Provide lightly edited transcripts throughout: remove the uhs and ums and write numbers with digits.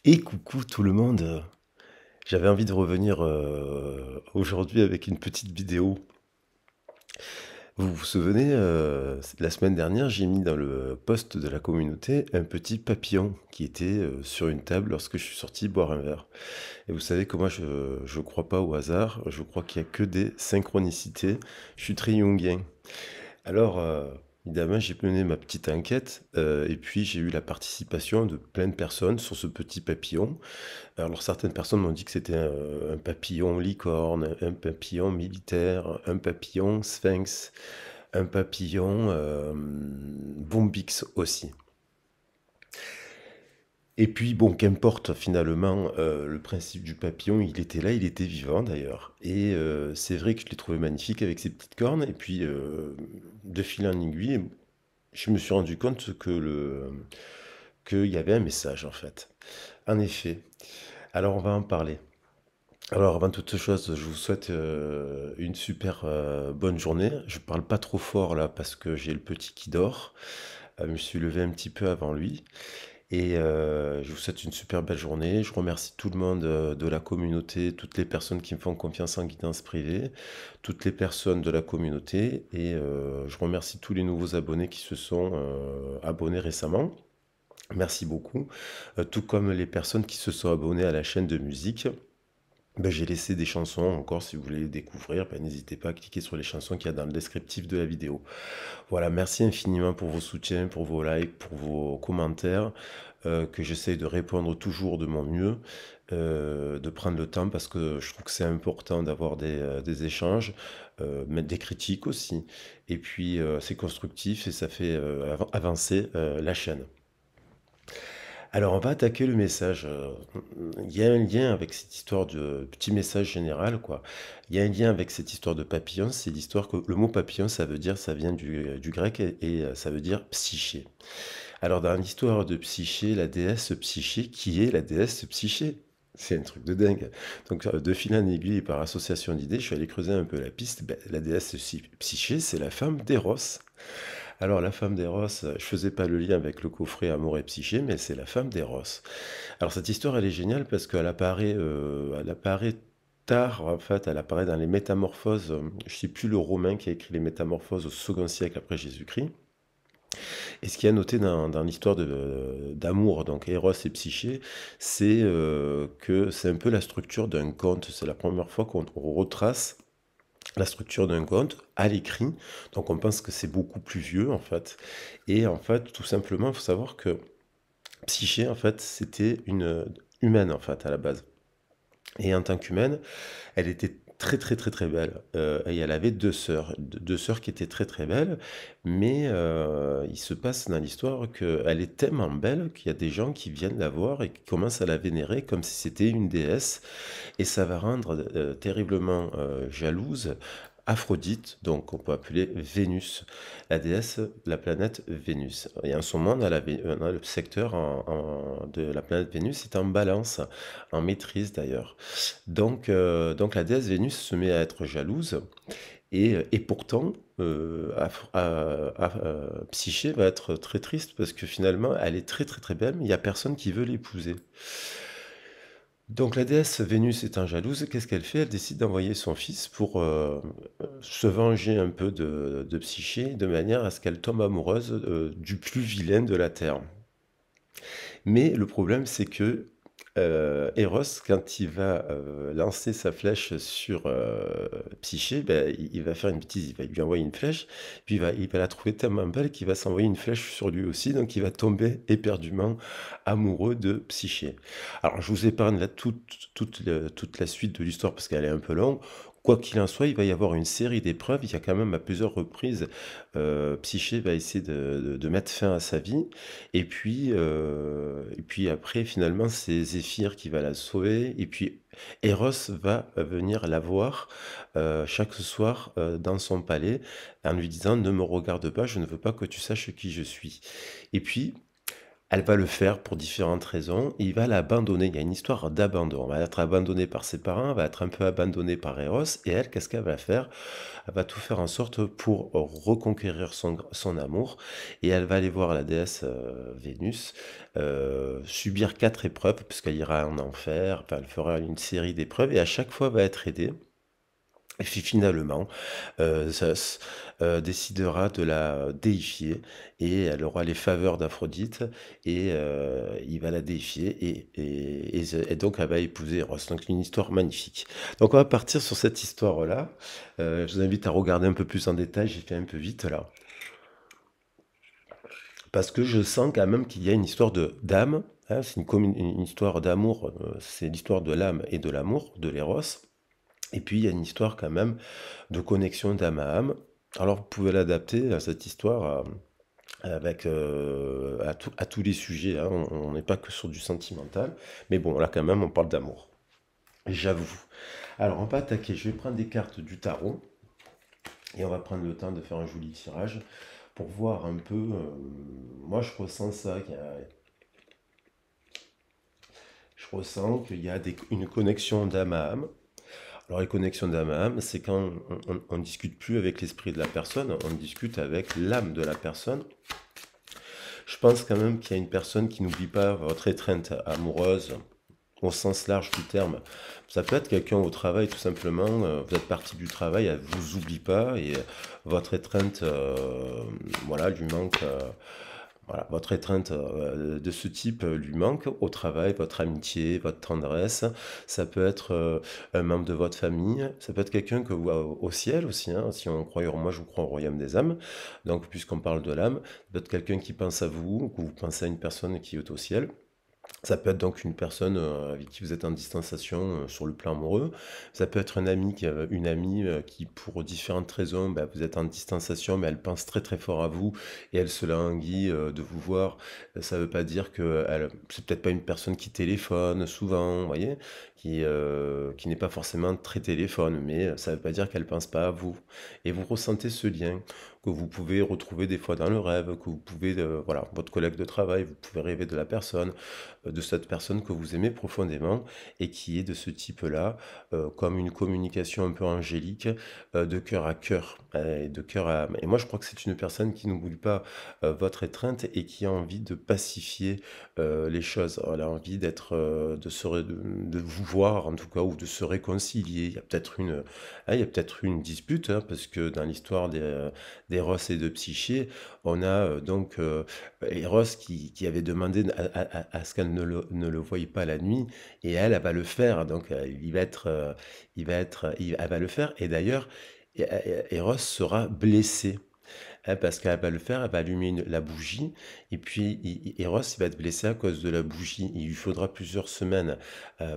Et coucou tout le monde. J'avais envie de revenir aujourd'hui avec une petite vidéo. Vous vous souvenez, la semaine dernière, j'ai mis dans le post de la communauté un petit papillon qui était sur une table lorsque je suis sorti boire un verre. Et vous savez que moi, je crois pas au hasard, je crois qu'il y a que des synchronicités. Je suis très jungien. Alors, évidemment, j'ai mené ma petite enquête et puis j'ai eu la participation de plein de personnes sur ce petit papillon. Alors certaines personnes m'ont dit que c'était un papillon licorne, un papillon militaire, un papillon sphinx, un papillon bombix aussi. Et puis bon, qu'importe finalement, le principe du papillon, il était là, il était vivant d'ailleurs. Et c'est vrai que je l'ai trouvé magnifique avec ses petites cornes. Et puis de fil en aiguille, je me suis rendu compte qu'il y avait un message en fait. En effet. Alors on va en parler. Alors, avant toute chose, je vous souhaite une super bonne journée. Je parle pas trop fort là parce que j'ai le petit qui dort. Je me suis levé un petit peu avant lui. Et je vous souhaite une super belle journée. Je remercie tout le monde de la communauté, toutes les personnes qui me font confiance en guidance privée, toutes les personnes de la communauté. Et je remercie tous les nouveaux abonnés qui se sont abonnés récemment. Merci beaucoup. Tout comme les personnes qui se sont abonnées à la chaîne de musique. Ben, j'ai laissé des chansons encore, si vous voulez les découvrir, ben, n'hésitez pas à cliquer sur les chansons qu'il y a dans le descriptif de la vidéo. Voilà, merci infiniment pour vos soutiens, pour vos likes, pour vos commentaires, que j'essaye de répondre toujours de mon mieux, de prendre le temps parce que je trouve que c'est important d'avoir des échanges, mettre des critiques aussi. Et puis c'est constructif et ça fait avancer la chaîne. Alors, on va attaquer le message. Il y a un lien avec cette histoire de petit message général, quoi. Il y a un lien avec cette histoire de papillon. C'est l'histoire que le mot papillon, ça veut dire, ça vient du grec et ça veut dire psyché. Alors, dans l'histoire de Psyché, la déesse Psyché, qui est la déesse Psyché? C'est un truc de dingue. Donc, de fil en aiguille et par association d'idées, je suis allé creuser un peu la piste. Ben, la déesse Psyché, c'est la femme d'Eros. Alors, la femme d'Eros, je faisais pas le lien avec le coffret Amour et Psyché, mais c'est la femme d'Eros. Alors, cette histoire, elle est géniale parce elle apparaît tard, en fait, elle apparaît dans les Métamorphoses. Je ne sais plus le Romain qui a écrit les Métamorphoses au second siècle après Jésus-Christ. Et ce qui est noté dans l'histoire d'amour, donc Eros et Psyché, c'est que c'est un peu la structure d'un conte. C'est la première fois qu'on retrace la structure d'un conte à l'écrit. Donc on pense que c'est beaucoup plus vieux en fait. Et en fait, tout simplement, il faut savoir que Psyché, en fait, c'était une humaine en fait à la base. Et en tant qu'humaine, elle était très très très très belle. Et elle avait deux sœurs qui étaient très très belles. Mais il se passe dans l'histoire qu'elle est tellement belle qu'il y a des gens qui viennent la voir et qui commencent à la vénérer comme si c'était une déesse. Et ça va rendre terriblement jalouse Aphrodite, donc on peut appeler Vénus, la déesse, la planète Vénus. Et en ce moment, on a le secteur de la planète Vénus est en balance, en maîtrise d'ailleurs. Donc la déesse Vénus se met à être jalouse et pourtant, Psyché va être très triste parce que finalement, elle est très très très belle, mais il n'y a personne qui veut l'épouser. Donc la déesse Vénus étant jalouse, qu'est-ce qu'elle fait? Elle décide d'envoyer son fils pour se venger un peu de Psyché, de manière à ce qu'elle tombe amoureuse du plus vilain de la Terre. Mais le problème, c'est que Eros, quand il va lancer sa flèche sur Psyché, ben, il va faire une bêtise, il va lui envoyer une flèche, puis il va la trouver tellement belle qu'il va s'envoyer une flèche sur lui aussi, donc il va tomber éperdument amoureux de Psyché. Alors, je vous épargne là toute la suite de l'histoire parce qu'elle est un peu longue. Quoi qu'il en soit, il va y avoir une série d'épreuves. Il y a quand même à plusieurs reprises, Psyché va essayer de mettre fin à sa vie. Et puis après, finalement, c'est Zéphyr qui va la sauver. Et puis Eros va venir la voir chaque soir dans son palais en lui disant: Ne me regarde pas, je ne veux pas que tu saches qui je suis. Et puis Elle va le faire pour différentes raisons et il va l'abandonner. Il y a une histoire d'abandon. Elle va être abandonnée par ses parents, elle va être un peu abandonnée par Eros et elle, qu'est-ce qu'elle va faire? Elle va tout faire en sorte pour reconquérir son amour et elle va aller voir la déesse Vénus, subir 4 épreuves puisqu'elle ira en enfer, enfin, elle fera une série d'épreuves et à chaque fois elle va être aidée. Et puis finalement, Zeus décidera de la déifier et elle aura les faveurs d'Aphrodite et il va la déifier et donc elle va épouser Eros. Donc une histoire magnifique. Donc on va partir sur cette histoire-là. Je vous invite à regarder un peu plus en détail, j'ai fait un peu vite là. Parce que je sens quand même qu'il y a une histoire de d'âme, hein, c'est une histoire d'amour, c'est l'histoire de l'âme et de l'amour, de l'éros. Et puis il y a une histoire quand même de connexion d'âme à âme. Alors vous pouvez l'adapter à cette histoire avec à tous les sujets, hein. On n'est pas que sur du sentimental, mais bon là quand même on parle d'amour. J'avoue. Alors on va attaquer. Je vais prendre des cartes du tarot et on va prendre le temps de faire un joli tirage pour voir un peu. Moi je ressens ça. Je ressens qu'il y a une connexion d'âme à âme. Alors, les connexions d'âme à âme, c'est quand on ne discute plus avec l'esprit de la personne, on discute avec l'âme de la personne. Je pense quand même qu'il y a une personne qui n'oublie pas votre étreinte amoureuse au sens large du terme. Ça peut être quelqu'un au travail, tout simplement. Vous êtes parti du travail, elle vous oublie pas et votre étreinte, voilà, lui manque. Voilà, votre étreinte de ce type lui manque au travail, votre amitié, votre tendresse. Ça peut être un membre de votre famille, ça peut être quelqu'un que vous au ciel aussi, hein, si on croit, moi je crois au royaume des âmes, donc puisqu'on parle de l'âme, ça peut être quelqu'un qui pense à vous, ou que vous pensez à une personne qui est au ciel. Ça peut être donc une personne avec qui vous êtes en distanciation sur le plan amoureux. Ça peut être un ami une amie qui, pour différentes raisons, bah, vous êtes en distanciation, mais elle pense très très fort à vous et elle se languit de vous voir. Ça ne veut pas dire que c'est peut-être pas une personne qui téléphone souvent, vous voyez, qui n'est pas forcément très téléphone, mais ça ne veut pas dire qu'elle pense pas à vous. Et vous ressentez ce lien que vous pouvez retrouver des fois dans le rêve, que vous pouvez, voilà, votre collègue de travail, vous pouvez rêver de cette personne que vous aimez profondément et qui est de ce type-là, comme une communication un peu angélique, de cœur à cœur, et de cœur à âme. Et moi, je crois que c'est une personne qui n'oublie pas votre étreinte et qui a envie de pacifier les choses. Elle a envie de vous voir, en tout cas, ou de se réconcilier. Il y a peut-être une dispute, hein, parce que dans l'histoire d'Eros et de Psyché, on a Eros qui avait demandé à ce qu'elle ne le voie pas la nuit, et elle va le faire. Donc, elle va le faire. Et d'ailleurs, Eros sera blessé. Hein, parce qu'elle va le faire, elle va allumer la bougie, et puis Eros il va être blessé à cause de la bougie. Il lui faudra plusieurs semaines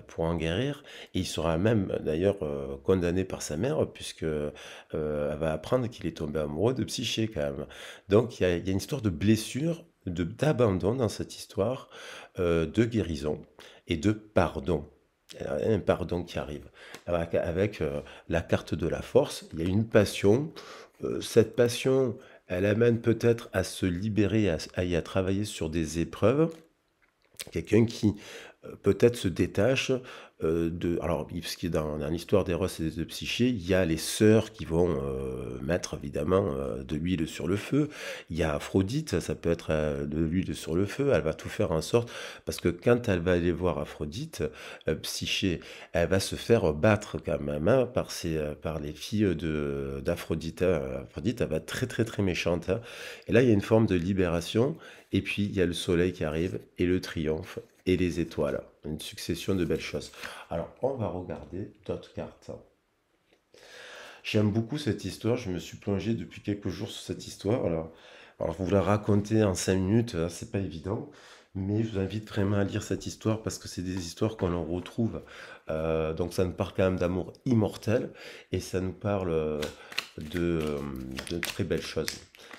pour en guérir, et il sera même d'ailleurs condamné par sa mère, puisque elle va apprendre qu'il est tombé amoureux de Psyché quand même. Donc il y a une histoire de blessure, d'abandon dans cette histoire, de guérison et de pardon. Il y a un pardon qui arrive avec la carte de la force. Il y a une passion. Cette passion, elle amène peut-être à se libérer, à travailler sur des épreuves. Quelqu'un qui peut-être se détache Alors, ce qui est dans l'histoire d'Eros et de Psyché, il y a les sœurs qui vont mettre évidemment de l'huile sur le feu. Il y a Aphrodite, ça peut être de l'huile sur le feu. Elle va tout faire en sorte, parce que quand elle va aller voir Aphrodite, Psyché, elle va se faire battre quand même, hein, par les filles d'Aphrodite, hein. Aphrodite, elle va être très très très méchante, hein. Et là, il y a une forme de libération. Et puis, il y a le soleil qui arrive et le triomphe et les étoiles. Une succession de belles choses. Alors, on va regarder d'autres cartes. J'aime beaucoup cette histoire. Je me suis plongé depuis quelques jours sur cette histoire. Alors vous la raconter en 5 minutes, c'est pas évident. Mais je vous invite vraiment à lire cette histoire parce que c'est des histoires qu'on en retrouve. Donc ça nous parle quand même d'amour immortel et ça nous parle de, euh, de très belles choses.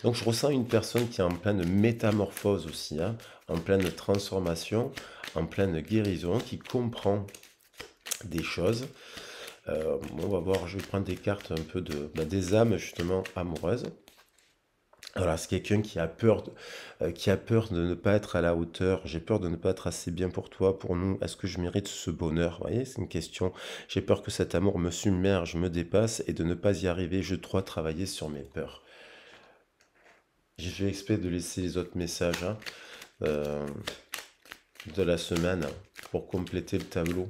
Donc je ressens une personne qui est en pleine métamorphose aussi, hein, en pleine transformation, en pleine guérison, qui comprend des choses. On va voir, je vais prendre des cartes un peu des âmes justement amoureuses. Voilà, c'est quelqu'un qui a peur de ne pas être à la hauteur. J'ai peur de ne pas être assez bien pour toi, pour nous. Est-ce que je mérite ce bonheur? Vous voyez, c'est une question. J'ai peur que cet amour me submerge, me dépasse et de ne pas y arriver. Je dois travailler sur mes peurs. J'ai fait exprès de laisser les autres messages euh, de la semaine pour compléter le tableau.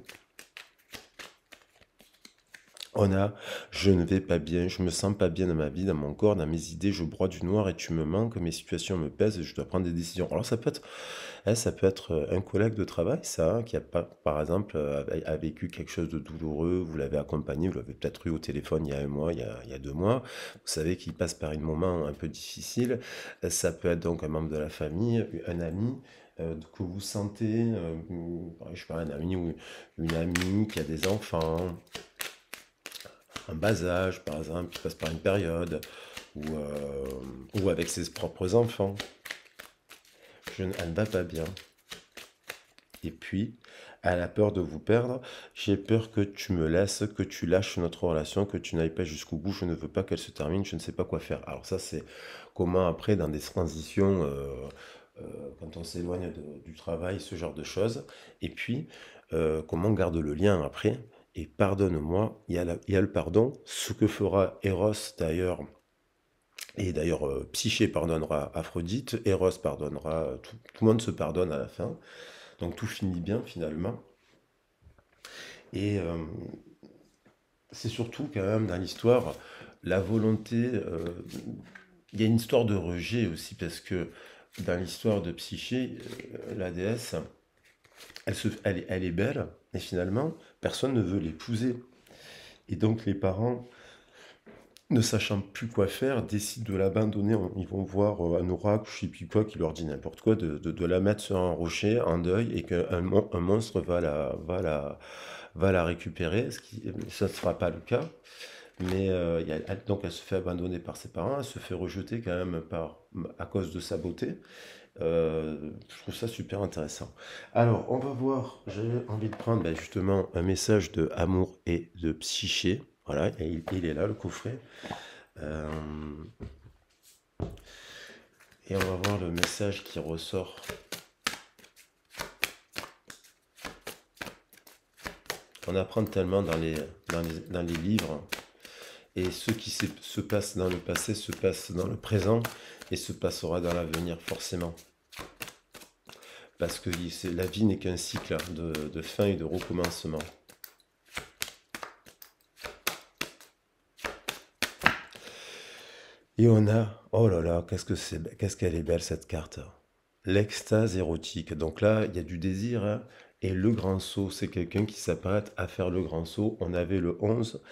On a, je ne vais pas bien, je me sens pas bien dans ma vie, dans mon corps, dans mes idées, je broie du noir et tu me manques, mes situations me pèsent et je dois prendre des décisions. Alors ça peut être un collègue de travail, ça, qui a pas, par exemple, a vécu quelque chose de douloureux, vous l'avez accompagné, vous l'avez peut-être eu au téléphone il y a un mois, il y a 2 mois, vous savez qu'il passe par un moment un peu difficile. Ça peut être donc un membre de la famille, un ami. Que vous sentez, je sais pas, un ami ou une amie qui a des enfants, un bas âge, par exemple, qui passe par une période, ou avec ses propres enfants. Elle ne va pas bien. Et puis, elle a peur de vous perdre. J'ai peur que tu me laisses, que tu lâches notre relation, que tu n'ailles pas jusqu'au bout. Je ne veux pas qu'elle se termine. Je ne sais pas quoi faire. Alors ça, c'est comment après, dans des transitions, quand on s'éloigne du travail, ce genre de choses. Et puis, comment on garde le lien après. Et pardonne-moi, il y a le pardon. Ce que fera Eros d'ailleurs, et d'ailleurs Psyché pardonnera Aphrodite, Eros pardonnera, tout le monde se pardonne à la fin. Donc tout finit bien finalement. Et c'est surtout quand même dans l'histoire la volonté. Il y a une histoire de rejet aussi parce que dans l'histoire de Psyché, la déesse, elle est belle et finalement personne ne veut l'épouser. Et donc les parents, ne sachant plus quoi faire, décident de l'abandonner. Ils vont voir un oracle, je sais plus quoi, qui leur dit n'importe quoi, de la mettre sur un rocher en deuil et qu'un monstre va la récupérer. Ça ne sera pas le cas. Mais donc elle se fait abandonner par ses parents, elle se fait rejeter quand même à cause de sa beauté. Je trouve ça super intéressant. Alors, on va voir, j'avais envie de prendre justement un message de amour et de psyché. Voilà, et il est là, le coffret. Euh, et on va voir le message qui ressort. On apprend tellement dans les livres. Et ce qui se passe dans le passé se passe dans le présent et se passera dans l'avenir forcément. Parce que la vie n'est qu'un cycle de fin et de recommencement. Et on a, oh là là, qu'est-ce qu'elle est belle cette carte. L'extase érotique. Donc là, il y a du désir, hein. Et le grand saut, c'est quelqu'un qui s'apprête à faire le grand saut. On avait le 11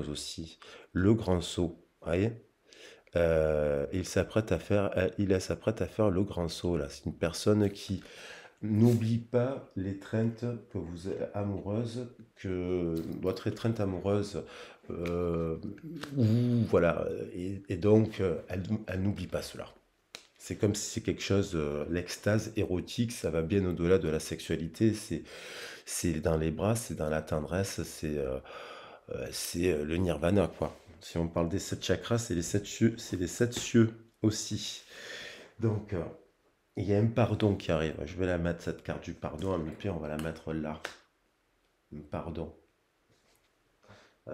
aussi. Le grand saut, vous voyez? Il s'apprête à faire le grand saut là. C'est une personne qui n'oublie pas l'étreinte que vous êtes amoureuse, que votre étreinte amoureuse, euh, voilà, et donc elle n'oublie pas cela. C'est comme si c'est quelque chose, l'extase érotique, ça va bien au-delà de la sexualité. C'est dans les bras, c'est dans la tendresse, c'est le nirvana, quoi. Si on parle des 7 chakras, c'est les 7 cieux aussi. Donc, il y a un pardon qui arrive. Je vais la mettre, cette carte du pardon, mais puis on va la mettre là. Un pardon.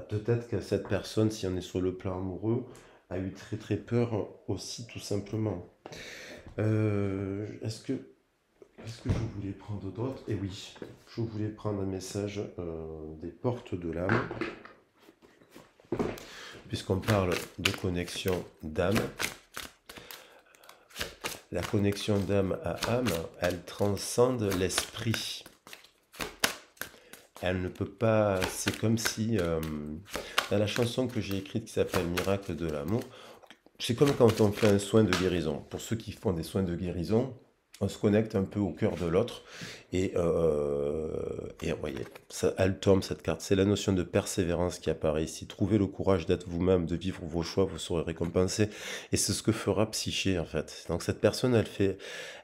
Peut-être que cette personne, si on est sur le plan amoureux, a eu très très peur aussi, tout simplement. Est-ce que je voulais prendre d'autres? Eh oui, je voulais prendre un message des portes de l'âme, puisqu'on parle de connexion d'âme. La connexion d'âme à âme, elle transcende l'esprit. Elle ne peut pas. C'est comme si, dans la chanson que j'ai écrite qui s'appelle Miracle de l'amour, c'est comme quand on fait un soin de guérison. Pour ceux qui font des soins de guérison, on se connecte un peu au cœur de l'autre. Et vous voyez, ça, elle tombe cette carte. C'est la notion de persévérance qui apparaît ici. Trouvez le courage d'être vous-même, de vivre vos choix, vous serez récompensé. Et c'est ce que fera Psyché en fait. Donc cette personne,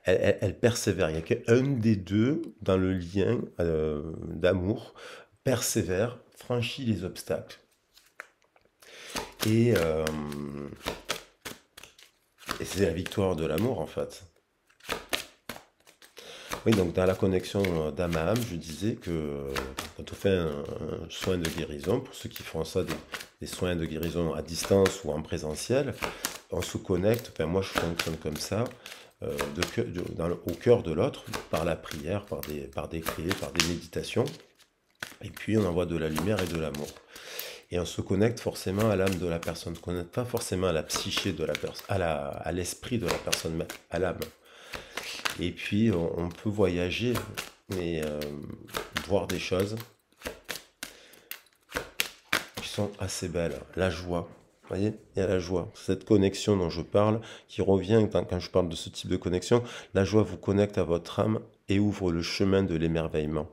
elle persévère. Il n'y a qu'un des deux dans le lien d'amour, persévère, franchit les obstacles. Et Et c'est la victoire de l'amour, en fait. Oui, donc dans la connexion d'âme à âme, je disais que quand on fait un soin de guérison, pour ceux qui font ça, des soins de guérison à distance ou en présentiel, on se connecte, enfin moi je fonctionne comme ça, au cœur de l'autre, par la prière, par des prières, par des méditations, et puis on envoie de la lumière et de l'amour. Et on se connecte forcément à l'âme de la personne, on ne se connecte pas forcément à la psyché de la personne, à l'esprit de la personne, à l'âme. Et puis, on peut voyager, mais voir des choses qui sont assez belles. La joie, vous voyez, il y a la joie. Cette connexion dont je parle, qui revient quand je parle de ce type de connexion, la joie vous connecte à votre âme et ouvre le chemin de l'émerveillement.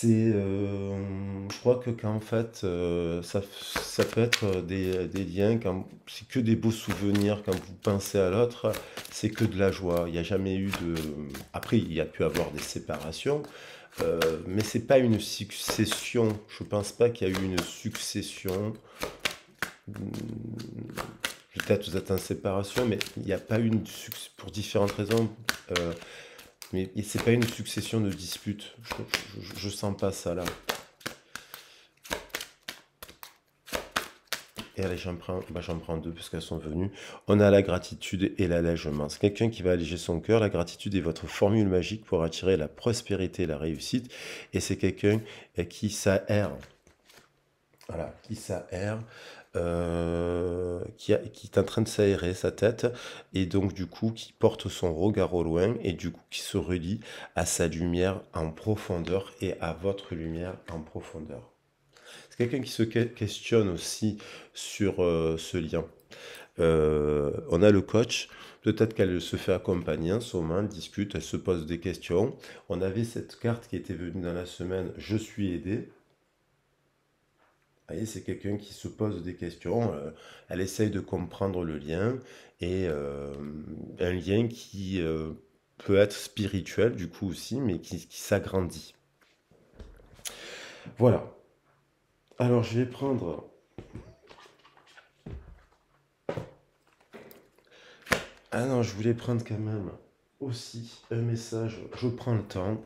Je crois que qu'en fait, ça peut être des liens, quand c'est que des beaux souvenirs, quand vous pensez à l'autre, c'est que de la joie. Il n'y a jamais eu de... Après, il y a pu avoir des séparations, mais c'est pas une succession. Je pense pas qu'il y a eu une succession. Peut-être vous êtes en séparation, mais il n'y a pas eu une succession pour différentes raisons. Euh, mais c'est pas une succession de disputes. Je sens pas ça là. Et allez, j'en prends deux parce qu'elles sont venues. On a la gratitude et l'allègement. C'est quelqu'un qui va alléger son cœur. La gratitude est votre formule magique pour attirer la prospérité et la réussite. Et c'est quelqu'un qui s'aère. Voilà, qui s'aère, qui est en train de s'aérer sa tête, et donc du coup qui porte son regard au loin, et du coup qui se relie à sa lumière en profondeur et à votre lumière en profondeur. C'est quelqu'un qui se questionne aussi sur ce lien. On a le coach, peut-être qu'elle se fait accompagner en ce moment, elle discute, elle se pose des questions. On avait cette carte qui était venue dans la semaine, je suis aidé. Vous voyez, c'est quelqu'un qui se pose des questions, elle essaye de comprendre le lien, et un lien qui peut être spirituel du coup aussi, mais qui s'agrandit. Voilà. Alors je vais prendre... Ah non, je voulais prendre quand même aussi un message. Je prends le temps.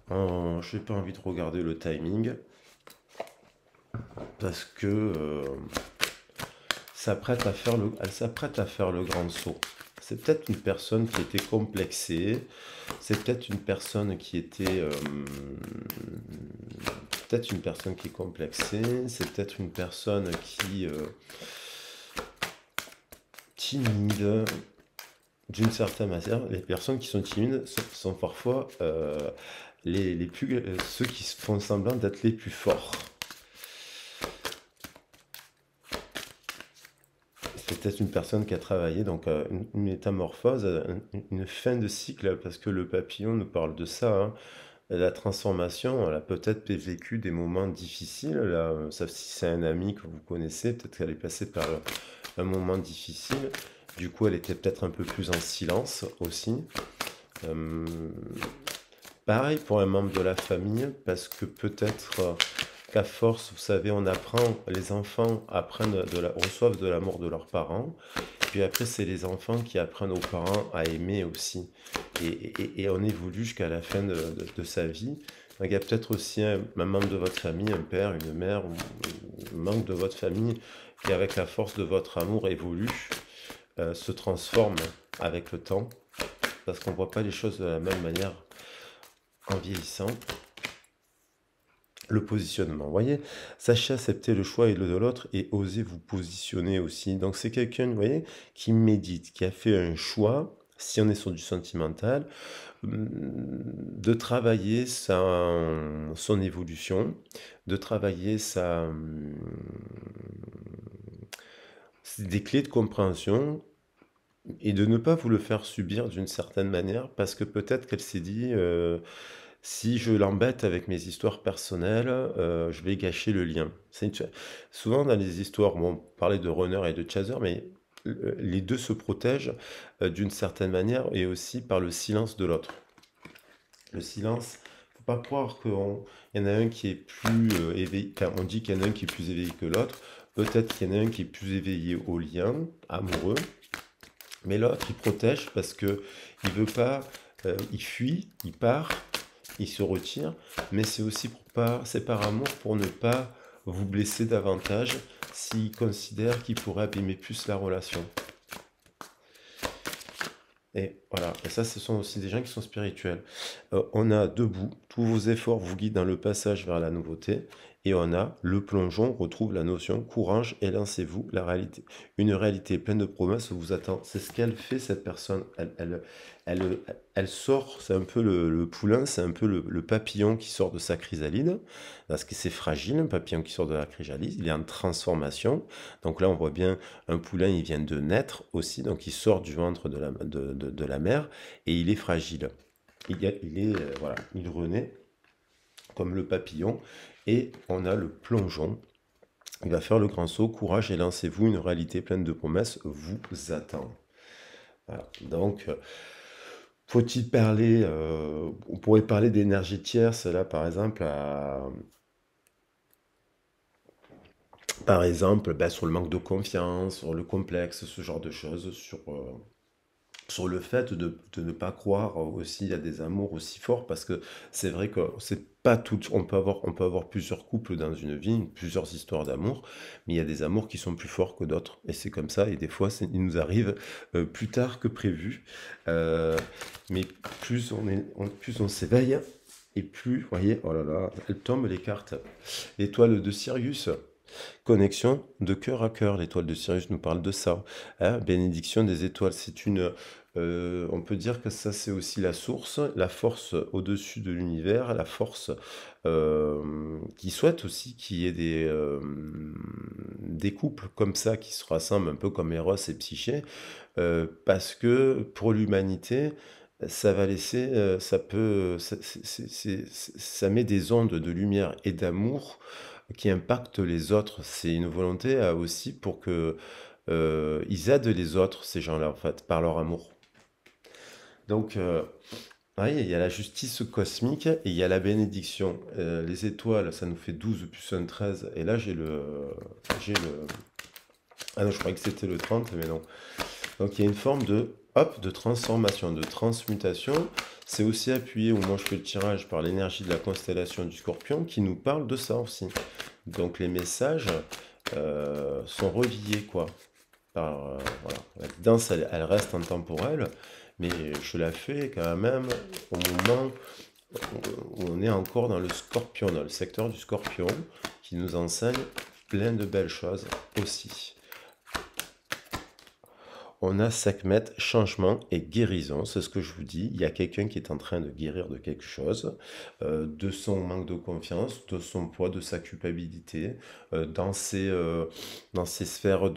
Je n'ai pas envie de regarder le timing. Parce que elle s'apprête à faire le grand saut. C'est peut-être une personne qui était complexée. C'est peut-être une personne qui était... peut-être une personne qui est complexée. C'est peut-être une personne qui... timide. D'une certaine manière, les personnes qui sont timides sont parfois ceux qui font semblant d'être les plus forts. C'est peut-être une personne qui a travaillé, donc une métamorphose, une fin de cycle, parce que le papillon nous parle de ça, hein. La transformation, elle a peut-être vécu des moments difficiles, là, sauf si c'est un ami que vous connaissez, peut-être qu'elle est passée par un moment difficile. Du coup, elle était peut-être un peu plus en silence aussi. Euh, Pareil pour un membre de la famille, parce que peut-être qu'à force, vous savez, les enfants reçoivent de l'amour de leurs parents, puis après, c'est les enfants qui apprennent aux parents à aimer aussi. Et on évolue jusqu'à la fin de sa vie. Donc, il y a peut-être aussi un membre de votre famille, un père, une mère, ou un membre de votre famille qui, avec la force de votre amour, évolue, se transforme avec le temps, parce qu'on ne voit pas les choses de la même manière en vieillissant. Le positionnement, vous voyez, sachez accepter le choix et le de l'autre et osez vous positionner aussi. Donc c'est quelqu'un, vous voyez, qui médite, qui a fait un choix, si on est sur du sentimental, de travailler son évolution, de travailler des clés de compréhension, et de ne pas vous le faire subir d'une certaine manière, parce que peut-être qu'elle s'est dit, si je l'embête avec mes histoires personnelles, je vais gâcher le lien. Souvent dans les histoires, bon, on parlait de runner et de chaser, mais les deux se protègent d'une certaine manière, et aussi par le silence de l'autre. Le silence, faut pas croire qu'il y en a un qui est plus éveillé, enfin, on dit qu'il y en a un qui est plus éveillé que l'autre. Peut-être qu'il y en a un qui est plus éveillé au lien amoureux, mais l'autre, il protège parce que il veut pas, il fuit, il part, il se retire, mais c'est aussi pour pas, c'est par amour pour ne pas vous blesser davantage s'il considère qu'il pourrait abîmer plus la relation. Et voilà, et ça, ce sont aussi des gens qui sont spirituels. On a debout, tous vos efforts vous guident dans le passage vers la nouveauté, et on a le plongeon, retrouve la notion courage et lancez-vous, la réalité. Une réalité pleine de promesses vous attend. C'est ce qu'elle fait, cette personne. Elle, elle sort, c'est un peu le poulain, c'est un peu le papillon qui sort de sa chrysalide, parce que c'est fragile, un papillon qui sort de la chrysalide, il est en transformation. Donc là, on voit bien un poulain, il vient de naître aussi, donc il sort du ventre de la mer et il est fragile. Voilà, il renaît comme le papillon et on a le plongeon. Il va faire le grand saut, courage et lancez-vous, une réalité pleine de promesses vous attend. Voilà. Donc, faut-il parler, on pourrait parler d'énergie tierce, là par exemple, ben, sur le manque de confiance, sur le complexe, ce genre de choses, sur le fait de ne pas croire aussi à des amours aussi forts, parce que c'est vrai que c'est pas tout, on peut avoir plusieurs couples dans une vie, plusieurs histoires d'amour, mais il y a des amours qui sont plus forts que d'autres, et c'est comme ça, et des fois il nous arrive plus tard que prévu. Euh, mais plus on s'éveille, et plus, vous voyez, oh là là, elles tombent les cartes. L'étoile de Sirius. Connexion de cœur à cœur, l'étoile de Sirius nous parle de ça. Hein. Bénédiction des étoiles, on peut dire que ça c'est aussi la source, la force au-dessus de l'univers, la force qui souhaite aussi qu'il y ait des couples comme ça qui se rassemblent un peu comme Eros et Psyché, parce que pour l'humanité, ça va laisser, ça peut, ça met des ondes de lumière et d'amour qui impactent les autres. C'est une volonté aussi pour que ils aident les autres, ces gens-là, en fait, par leur amour. Donc, ouais, il y a la justice cosmique et il y a la bénédiction. Les étoiles, ça nous fait 12 plus 1, 13. Et là, j'ai le. Ah non, je croyais que c'était le 30, mais non. Donc, il y a une forme de transformation, de transmutation. C'est aussi appuyé, où moi je fais le tirage, par l'énergie de la constellation du Scorpion qui nous parle de ça aussi. Donc les messages sont reliés, quoi. Voilà. La guidance, elle reste intemporelle, mais je la fais quand même au moment où on est encore dans le Scorpion, dans le secteur du Scorpion, qui nous enseigne plein de belles choses aussi. On a Sekhmet, changement et guérison, c'est ce que je vous dis. Il y a quelqu'un qui est en train de guérir de quelque chose, de son manque de confiance, de son poids, de sa culpabilité, dans ses sphères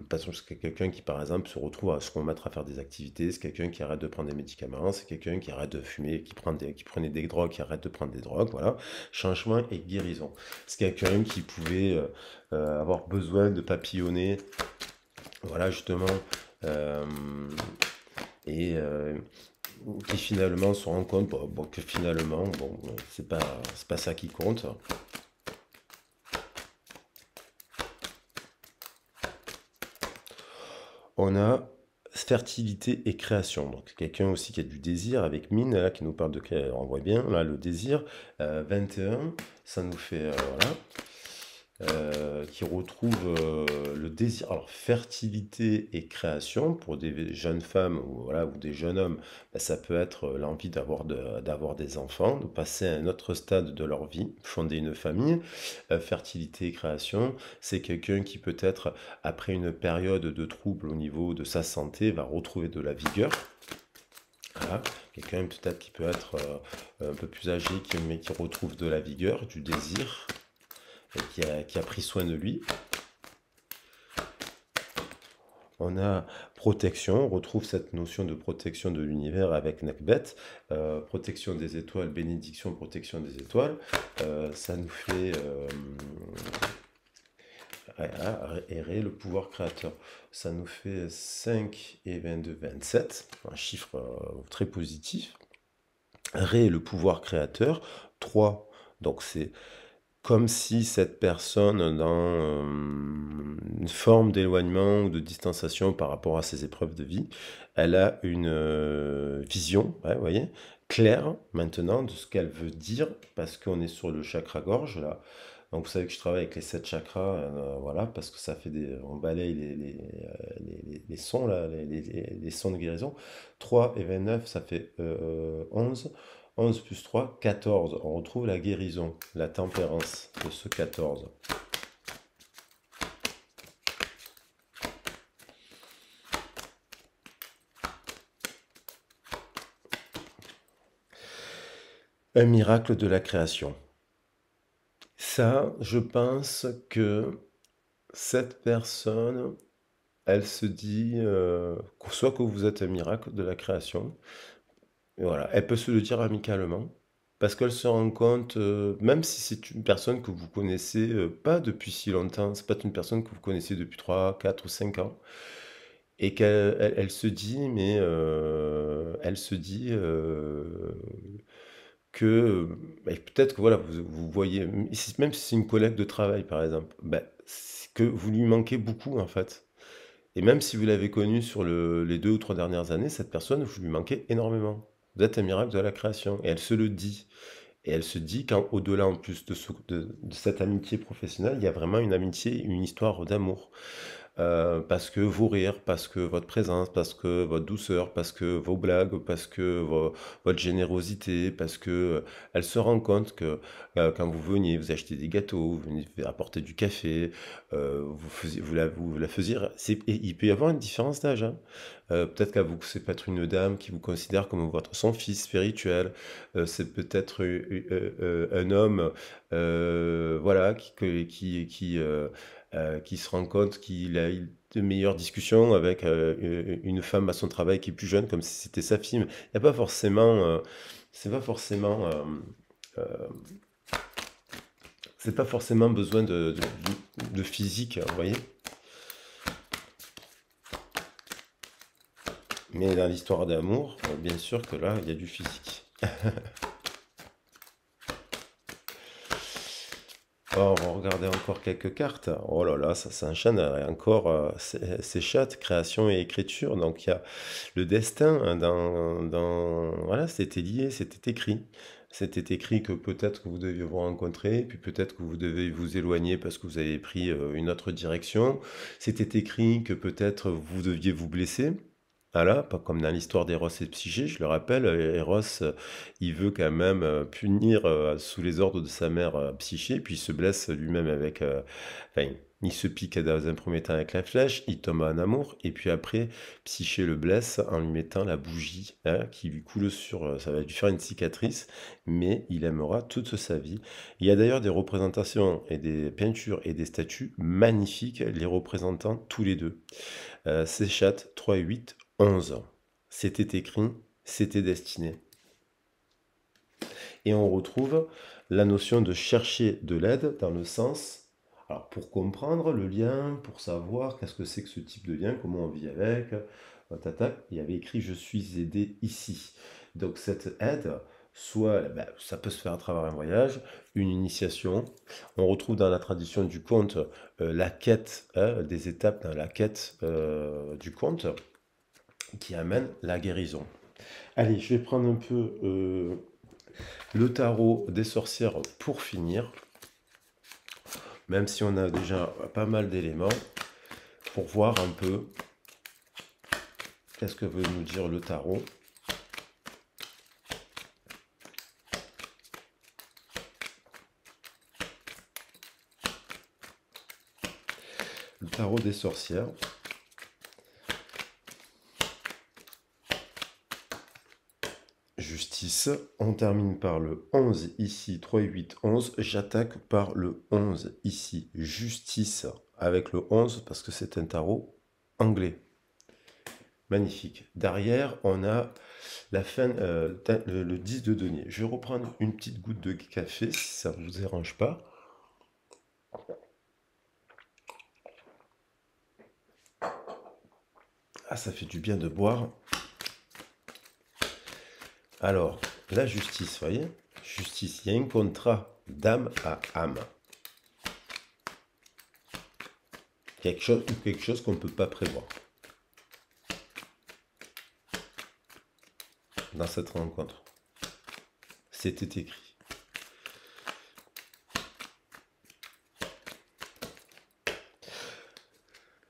parce que c'est quelqu'un qui, par exemple, se retrouve à se remettre à faire des activités, c'est quelqu'un qui arrête de prendre des médicaments, c'est quelqu'un qui arrête de fumer, qui prenait des drogues, qui arrête de prendre des drogues, voilà. Changement et guérison. C'est quelqu'un qui pouvait avoir besoin de papillonner, voilà, justement, euh, et qui finalement se rend compte bon, que finalement, bon, c'est pas ça qui compte. On a fertilité et création. Donc quelqu'un aussi qui a du désir avec Mine, là, qui nous parle de on voit bien, là, le désir. 21, ça nous fait, voilà. Qui retrouve le désir, alors fertilité et création pour des jeunes femmes ou, voilà, ou des jeunes hommes, ben, ça peut être l'envie d'avoir des enfants, de passer à un autre stade de leur vie, fonder une famille. Fertilité et création, c'est quelqu'un qui peut-être, après une période de trouble au niveau de sa santé, va retrouver de la vigueur. Voilà. Quelqu'un peut-être qui peut être un peu plus âgé, mais qui retrouve de la vigueur, du désir, et qui a pris soin de lui. On a protection, on retrouve cette notion de protection de l'univers avec Nakbet, protection des étoiles, bénédiction, protection des étoiles. Ça nous fait errer le pouvoir créateur. Ça nous fait 5 et 22, 27, un chiffre très positif. Ré, le pouvoir créateur. 3, donc c'est comme si cette personne, dans une forme d'éloignement ou de distanciation par rapport à ses épreuves de vie, elle a une vision, ouais, vous voyez, claire maintenant de ce qu'elle veut dire, parce qu'on est sur le chakra gorge là. Donc vous savez que je travaille avec les 7 chakras, voilà, parce que ça fait on balaye les sons là, les sons de guérison. 3 et 29, ça fait 11. 11 plus 3, 14. On retrouve la guérison, la tempérance de ce 14. Un miracle de la création. Ça, je pense que cette personne, elle se dit, soit que vous êtes un miracle de la création, et voilà, elle peut se le dire amicalement, parce qu'elle se rend compte, même si c'est une personne que vous connaissez pas depuis si longtemps, c'est pas une personne que vous connaissez depuis 3, 4 ou 5 ans, et qu'elle se dit, mais elle se dit que bah, peut-être que voilà, vous voyez, même si c'est une collègue de travail par exemple, bah, c'est que vous lui manquez beaucoup en fait. Et même si vous l'avez connue sur les 2 ou 3 dernières années, cette personne, vous lui manquez énormément. Vous êtes un miracle de la création. Et elle se le dit. Et elle se dit qu'au-delà, en plus de cette amitié professionnelle, il y a vraiment une amitié, une histoire d'amour. Parce que vos rires, parce que votre présence, parce que votre douceur, parce que vos blagues, parce que votre générosité, parce que elle se rend compte que quand vous veniez, vous achetez des gâteaux, vous venez apporter du café, vous la faisiez. Et il peut y avoir une différence d'âge, hein. Peut-être qu'à vous, c'est peut-être une dame qui vous considère comme son fils spirituel. C'est peut-être un homme, voilà, qui se rend compte qu'il a eu de meilleures discussions avec une femme à son travail qui est plus jeune, comme si c'était sa fille. Il n'y a pas forcément, c'est pas forcément, euh, c'est pas forcément besoin de physique, vous voyez. Mais dans l'histoire d'amour, bien sûr que là, il y a du physique. Oh, on va regarder encore quelques cartes. Oh là là, ça s'enchaîne. Encore, c'est chat, création et écriture. Donc il y a le destin hein, voilà, c'était lié, c'était écrit. C'était écrit que peut-être que vous deviez vous rencontrer, puis peut-être que vous devez vous éloigner parce que vous avez pris une autre direction. C'était écrit que peut-être vous deviez vous blesser. Voilà, pas comme dans l'histoire d'Eros et Psyché, je le rappelle, Eros, il veut quand même punir sous les ordres de sa mère Psyché, puis il se blesse lui-même enfin, il se pique dans un premier temps avec la flèche, il tombe en amour, et puis après, Psyché le blesse en lui mettant la bougie hein, qui lui coule sur... ça va lui faire une cicatrice, mais il aimera toute sa vie. Il y a d'ailleurs des représentations et des peintures et des statues magnifiques, les représentant tous les deux. Séchat 3 et 8, 11. C'était écrit, c'était destiné. Et on retrouve la notion de chercher de l'aide dans le sens, alors pour comprendre le lien, pour savoir qu'est-ce que c'est que ce type de lien, comment on vit avec, il y avait écrit je suis aidé ici. Donc cette aide, soit ben, ça peut se faire à travers un voyage, une initiation. On retrouve dans la tradition du conte la quête, hein, des étapes dans la quête du conte qui amène la guérison. Allez, je vais prendre un peu le tarot des sorcières pour finir, même si on a déjà pas mal d'éléments, pour voir un peu qu'est-ce que veut nous dire le tarot. Le tarot des sorcières. Justice. On termine par le 11 ici, 3 et 8, 11. J'attaque par le 11 ici. Justice avec le 11 parce que c'est un tarot anglais. Magnifique. Derrière, on a la fin, le 10 de denier. Je vais reprendre une petite goutte de café si ça ne vous dérange pas. Ah, ça fait du bien de boire. Alors, la justice, vous voyez? Justice, il y a un contrat Dame à âme. Quelque chose qu'on ne peut pas prévoir dans cette rencontre. C'était écrit.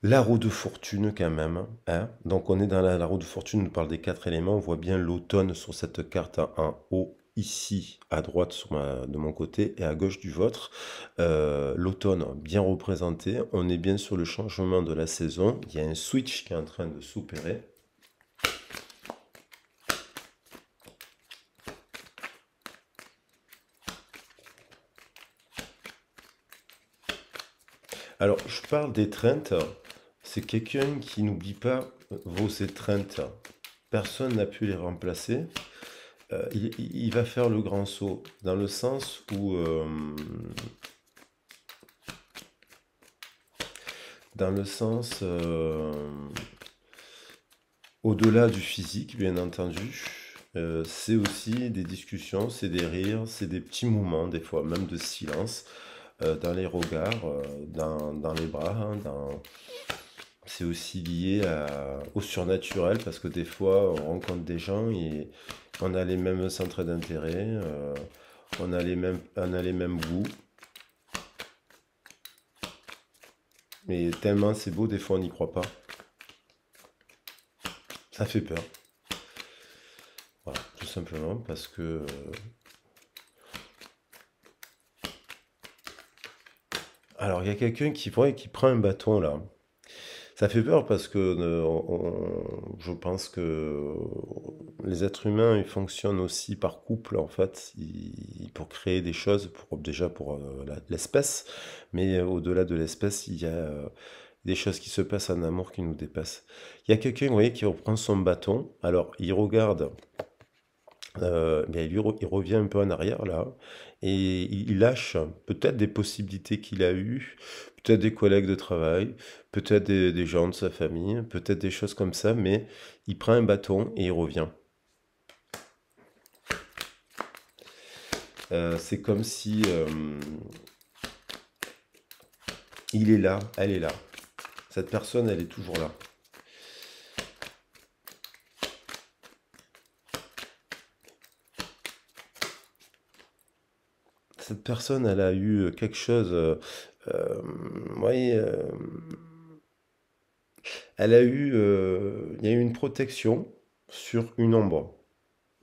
La roue de fortune quand même, hein. Donc on est dans la roue de fortune, on nous parle des 4 éléments, on voit bien l'automne sur cette carte en haut, ici, à droite de mon côté et à gauche du vôtre. L'automne bien représenté, on est bien sur le changement de la saison, il y a un switch qui est en train de s'opérer. Alors, je parle d'étreinte. C'est quelqu'un qui n'oublie pas vos étreintes. Personne n'a pu les remplacer. Il va faire le grand saut dans le sens où, dans le sens, au-delà du physique, bien entendu. C'est aussi des discussions, c'est des rires, c'est des petits moments, des fois même de silence, dans les regards, dans les bras, hein, c'est aussi lié au surnaturel parce que des fois on rencontre des gens et on a les mêmes centres d'intérêt, on a les mêmes goûts, mais tellement c'est beau, des fois on n'y croit pas. Ça fait peur. Voilà, tout simplement parce que alors il y a quelqu'un qui prend un bâton là. Ça fait peur parce que je pense que les êtres humains ils fonctionnent aussi par couple en fait, pour créer des choses, déjà pour l'espèce, mais au-delà de l'espèce, il y a des choses qui se passent en amour qui nous dépassent. Il y a quelqu'un, vous voyez, qui reprend son bâton, alors il regarde, mais il revient un peu en arrière là, et il lâche peut-être des possibilités qu'il a eues, peut-être des collègues de travail, peut-être des gens de sa famille, peut-être des choses comme ça, mais il prend un bâton et il revient. C'est comme si il est là, elle est là. Cette personne, elle est toujours là. Cette personne, elle a eu quelque chose, oui, elle a eu, il y a eu une protection sur une ombre.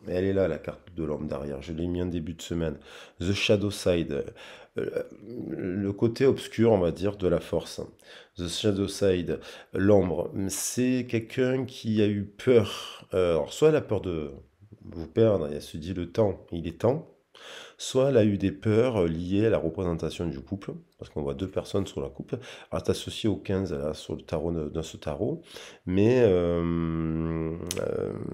Mais elle est là, la carte de l'ombre derrière. Je l'ai mis en début de semaine. The Shadow Side. Euh, le côté obscur, on va dire, de la force. The Shadow Side. L'ombre. C'est quelqu'un qui a eu peur. Alors, soit elle a peur de vous perdre, et elle se dit le temps, il est temps. Soit elle a eu des peurs liées à la représentation du couple, parce qu'on voit deux personnes sur la couple. Alors, c'est associé au 15 là, sur le tarot dans ce tarot, mais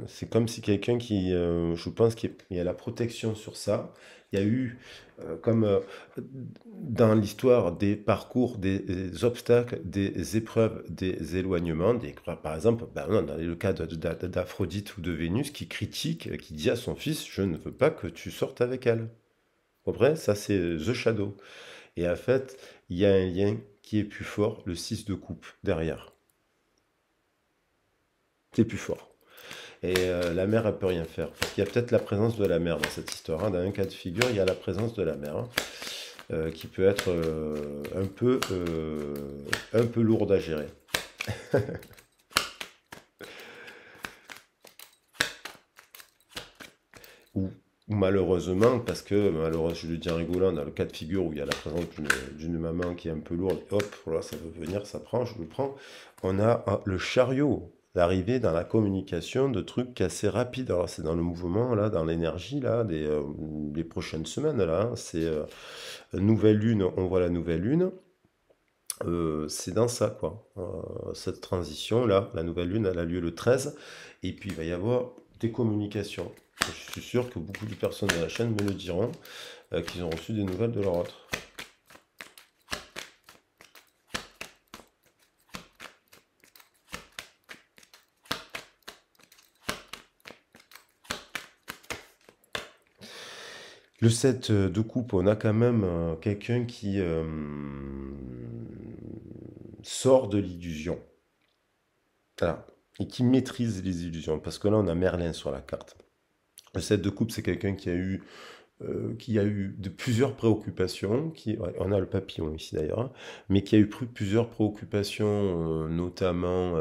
c'est comme si quelqu'un qui, je pense qu'il y a la protection sur ça. Il y a eu, comme dans l'histoire des parcours, des obstacles, des épreuves, des éloignements, par exemple, ben non, dans le cas d'Aphrodite ou de Vénus qui critique, qui dit à son fils, je ne veux pas que tu sortes avec elle. Comprenez? Ça, c'est The Shadow. Et en fait, il y a un lien qui est plus fort, le 6 de coupe, derrière. C'est plus fort. Et la mère, elle peut rien faire. Parce qu'il y a peut-être la présence de la mère dans cette histoire, hein. Dans un cas de figure, il y a la présence de la mère, hein, qui peut être un peu lourde à gérer. Ou, ou malheureusement, parce que, malheureusement, je le dis en rigolant, dans le cas de figure où il y a la présence d'une maman qui est un peu lourde, hop, voilà, ça veut venir, ça prend, je le prends. On a le chariot, l'arrivée dans la communication de trucs assez rapides. Alors, c'est dans le mouvement, là, dans l'énergie, là, des prochaines semaines, là, hein. C'est nouvelle lune, on voit la nouvelle lune. C'est dans ça, quoi. Cette transition-là, la nouvelle lune, elle a lieu le 13, et puis il va y avoir des communications. Je suis sûr que beaucoup de personnes de la chaîne me le diront, qu'ils ont reçu des nouvelles de leur autre. Le 7 de coupe, on a quand même quelqu'un qui sort de l'illusion. Voilà. Et qui maîtrise les illusions. Parce que là, on a Merlin sur la carte. Le 7 de coupe, c'est quelqu'un qui a eu de plusieurs préoccupations, ouais, on a le papillon ici d'ailleurs, hein, mais qui a eu plusieurs préoccupations, notamment,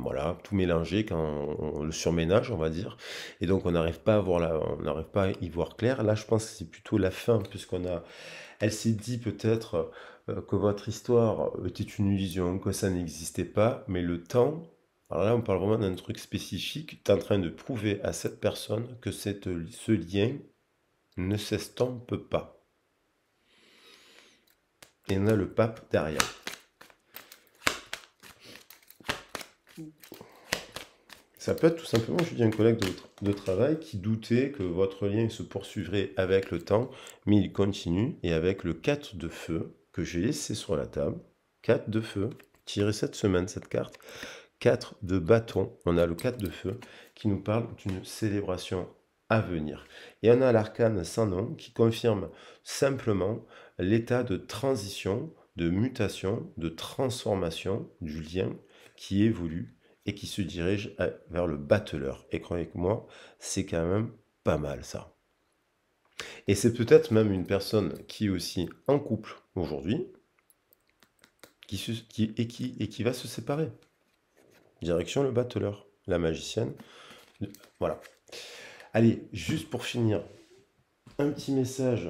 voilà, tout mélangé quand le surménage, on va dire, et donc on n'arrive pas à voir on n'arrive pas à y voir clair. Là, je pense que c'est plutôt la fin, elle s'est dit peut-être que votre histoire était une illusion, que ça n'existait pas, mais le temps. Alors là, on parle vraiment d'un truc spécifique. Tu es en train de prouver à cette personne que ce lien ne s'estompe pas. Et on a le pape derrière. Ça peut être tout simplement, je dis, un collègue de travail qui doutait que votre lien se poursuivrait avec le temps, mais il continue, et avec le 4 de feu que j'ai laissé sur la table, 4 de feu, tiré cette semaine cette carte, 4 de bâton, on a le 4 de feu qui nous parle d'une célébration à venir. Et on a l'arcane sans nom qui confirme simplement l'état de transition, de mutation, de transformation du lien qui évolue et qui se dirige vers le battleur. Et croyez-moi, c'est quand même pas mal ça. Et c'est peut-être même une personne qui est aussi en couple aujourd'hui et qui va se séparer. Direction le battleur, la magicienne. Voilà. Allez, juste pour finir, un petit message.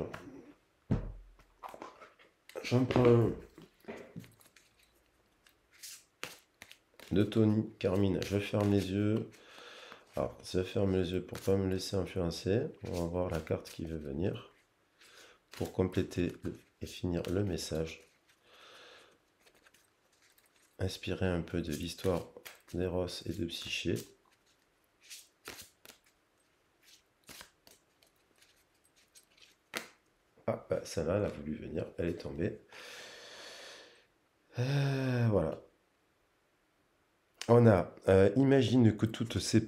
J'en prends un de Tony Carmine. Je ferme les yeux. Alors, je ferme les yeux pour pas me laisser influencer. On va voir la carte qui veut venir pour compléter et finir le message. Inspirer un peu de l'histoire d'Eros et de Psyché. Ah, bah, celle-là, elle a voulu venir, elle est tombée. Voilà. On a, imagine que toutes tes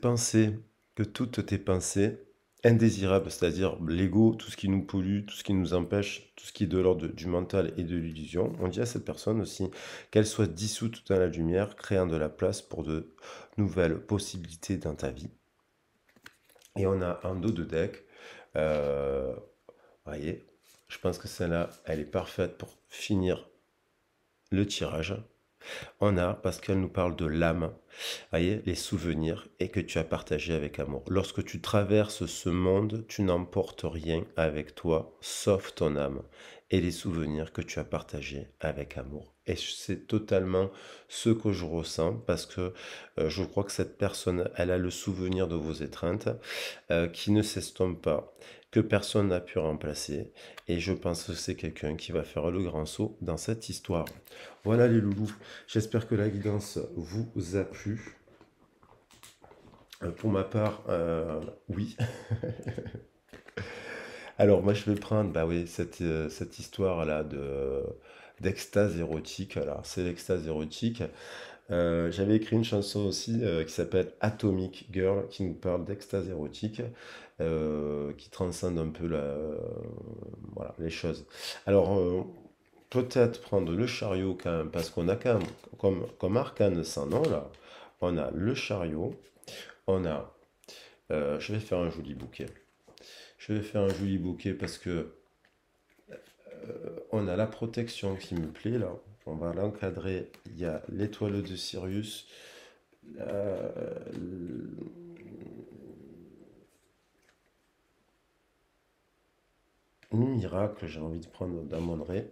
pensées indésirables, c'est-à-dire l'ego, tout ce qui nous pollue, tout ce qui nous empêche, tout ce qui est de l'ordre du mental et de l'illusion, on dit à cette personne aussi qu'elle soit dissoute dans la lumière, créant de la place pour de nouvelles possibilités dans ta vie. Et on a un dos de deck, voyez, je pense que celle-là, elle est parfaite pour finir le tirage. On a, parce qu'elle nous parle de l'âme, voyez, les souvenirs et que tu as partagé avec amour. Lorsque tu traverses ce monde, tu n'emportes rien avec toi, sauf ton âme et les souvenirs que tu as partagés avec amour. Et c'est totalement ce que je ressens parce que je crois que cette personne, elle a le souvenir de vos étreintes qui ne s'estompe pas, que personne n'a pu remplacer. Et je pense que c'est quelqu'un qui va faire le grand saut dans cette histoire. Voilà les loulous, j'espère que la guidance vous a plu. Pour ma part, oui. Alors moi je vais prendre, bah oui, cette histoire-là d'extase érotique. Alors c'est l'extase érotique. J'avais écrit une chanson aussi qui s'appelle Atomic Girl, qui nous parle d'extase érotique, qui transcende un peu voilà, les choses. Alors, peut-être prendre le chariot quand même, parce qu'on a quand même, comme arcane sans nom, là, on a le chariot, on a... je vais faire un joli bouquet. Je vais faire un joli bouquet parce que on a la protection qui me plaît, là. On va l'encadrer. Il y a l'étoile de Sirius, le miracle, j'ai envie de prendre d'Amon-Ré.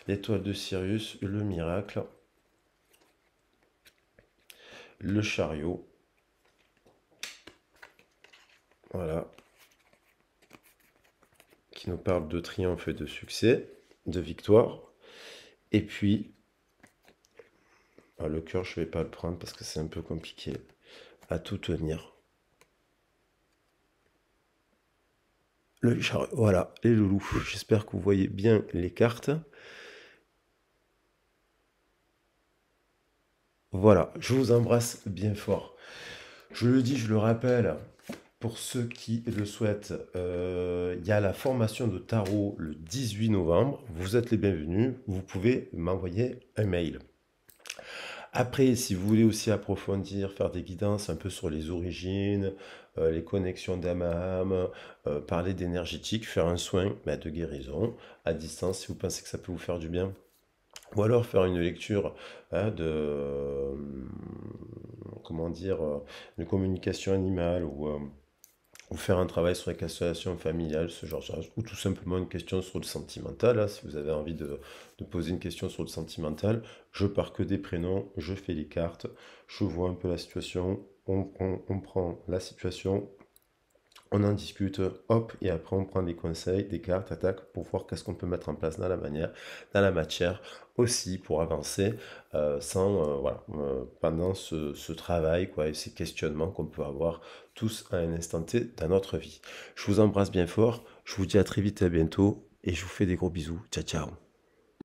L'étoile de Sirius, le miracle, le chariot. Voilà. Qui nous parle de triomphe et de succès, de victoire. Et puis, le cœur, je ne vais pas le prendre parce que c'est un peu compliqué à tout tenir. Voilà, les loulous. J'espère que vous voyez bien les cartes. Voilà, je vous embrasse bien fort. Je le dis, je le rappelle, pour ceux qui le souhaitent, il y a la formation de tarot le 18 novembre. Vous êtes les bienvenus. Vous pouvez m'envoyer un mail. Après, si vous voulez aussi approfondir, faire des guidances un peu sur les origines, les connexions d'âme à âme, parler d'énergétique, faire un soin de guérison à distance si vous pensez que ça peut vous faire du bien. Ou alors faire une lecture comment dire, de communication animale ou faire un travail sur les constellations familiales, ce genre de choses, ou tout simplement une question sur le sentimental, hein, si vous avez envie de poser une question sur le sentimental, je pars que des prénoms, je fais les cartes, je vois un peu la situation, on prend la situation, on en discute, hop, et après on prend des conseils, des cartes, attaques pour voir qu'est-ce qu'on peut mettre en place dans la manière, dans la matière aussi pour avancer voilà, pendant ce travail quoi, et ces questionnements qu'on peut avoir tous à un instant T dans notre vie. Je vous embrasse bien fort, je vous dis à très vite et à bientôt, et je vous fais des gros bisous. Ciao, ciao.